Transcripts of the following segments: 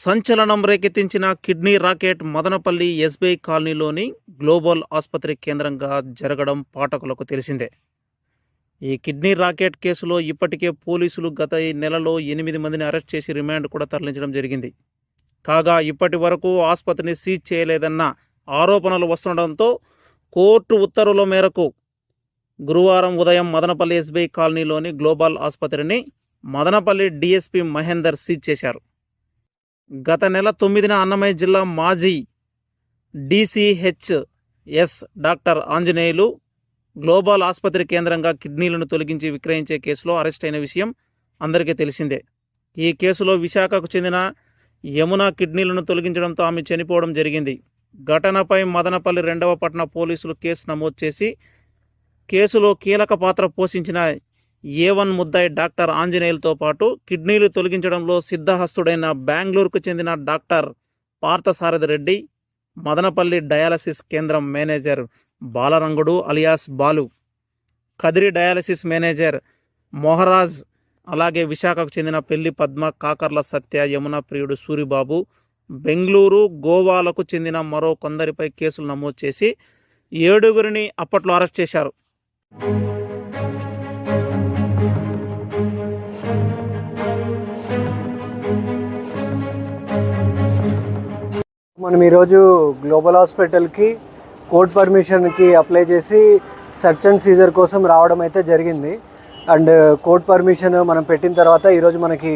సంచలనం రేకెత్తించిన kidney racket Madanapalle SBI కాలనీలోని global ఆసుపత్రి కేంద్రంగా జరగడం పాఠకులకు తెలిసిందే. ఈ కిడ్నీ రాకెట్ కేసులో ఇప్పటికే పోలీసులు గత నెలలో 8 మందిని అరెస్ట్ చేసి రిమాండ్ కూడా తరలించడం జరిగింది. కాగా ఇప్పటి వరకు ఆసుపత్రిని సీజ్ చేయలేదన్న ఆరోపణలు వస్తుండడంతో కోర్టు ఉత్తర్వుల మేరకు గురువారం ఉదయం మదనపల్లి ఎస్బీఐ కాలనీలోని గ్లోబల్ ఆసుపత్రిని మదనపల్లి డీఎస్పీ మహేందర్ సీజ్ చేశారు. గత నెల 9న అన్నమయ్య జిల్లా మాజీ DCHS డాక్టర్ ఆంజనేయులు గ్లోబల్ ఆసుపత్రి కేంద్రంగా కిడ్నీలను తొలగించి విక్రయించే కేసులో అరెస్ట్ అయిన విషయం అందరికీ తెలిసిందే. ఈ కేసులో విశాఖకు చెందిన యమున కిడ్నీలను తొలగించడంతో ఆమె చనిపోవడం జరిగింది. ఘటనపై మదనపల్లి 2వ పట్టణ పోలీసులు కేసు నమోదు చేసి కేసులో కీలక పాత్ర పోషించిన A1 ముద్దాయి డాక్టర్ ఆంజనేయులతో పాటు కిడ్నీలు తొలగించడంలో సిద్ధహస్తుడైన బెంగళూరుకు చెందిన డాక్టర్ పార్థసారథి రెడ్డి, మదనపల్లి డయాలసిస్ కేంద్రం manager Balarangudu alias Balu, Kadiri dialysis manager Moharaj, అలాగే విశాఖకు చెందిన పెళ్లి పద్మ, కాకర్ల సత్య, యమున ప్రియుడు సూరిబాబు, బెంగళూరు, గోవాలకు చెందిన మరో కొందరిపై కేసులు నమోదు చేసి 7గురిని అప్పట్లో అరెస్ట్ చేశారు. మనం ఈరోజు గ్లోబల్ హాస్పిటల్కి కోర్ట్ పర్మిషన్కి అప్లై చేసి సెర్చ్ అండ్ సీజర్ కోసం రావడం అయితే జరిగింది. అండ్ కోర్ట్ పర్మిషన్ మనం పెట్టిన తర్వాత ఈరోజు మనకి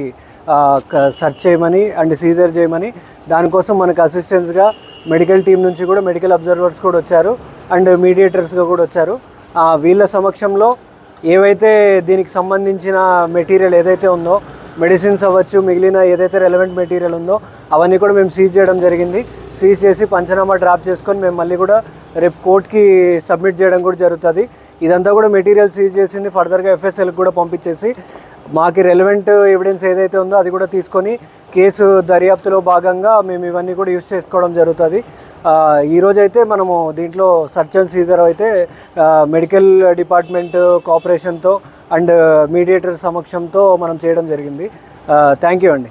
సెర్చ్ చేయమని అండ్ సీజర్ చేయమని, దానికోసం మనకు అసిస్టెంట్స్గా మెడికల్ టీం నుంచి కూడా మెడికల్ అబ్జర్వర్స్ కూడా వచ్చారు అండ్ మీడియేటర్స్గా కూడా వచ్చారు. వీళ్ళ సమక్షంలో ఏవైతే దీనికి సంబంధించిన మెటీరియల్ ఏదైతే ఉందో, మెడిసిన్స్ అవ్వచ్చు, మిగిలిన ఏదైతే రెలవెంట్ మెటీరియల్ ఉందో అవన్నీ కూడా మేము సీజ్ చేయడం జరిగింది. సీజ్ చేసి పంచనామా డ్రాప్ చేసుకొని మేము మళ్ళీ కూడా రేపు కోర్టుకి సబ్మిట్ చేయడం కూడా జరుగుతుంది. ఇదంతా కూడా మెటీరియల్ సీజ్ చేసింది ఫర్దర్గా FSLకి కూడా పంపించేసి మాకు రెలవెంట్ ఎవిడెన్స్ ఏదైతే ఉందో అది కూడా తీసుకొని కేసు దర్యాప్తులో భాగంగా మేము ఇవన్నీ కూడా యూజ్ చేసుకోవడం జరుగుతుంది. ఈరోజైతే మనము దీంట్లో సర్చ్ అండ్ సీజర్ అయితే మెడికల్ డిపార్ట్మెంట్ కోఆపరేషన్తో అండ్ మీడియేటర్ సమక్షంతో మనం చేయడం జరిగింది. థ్యాంక్ యూ అండి.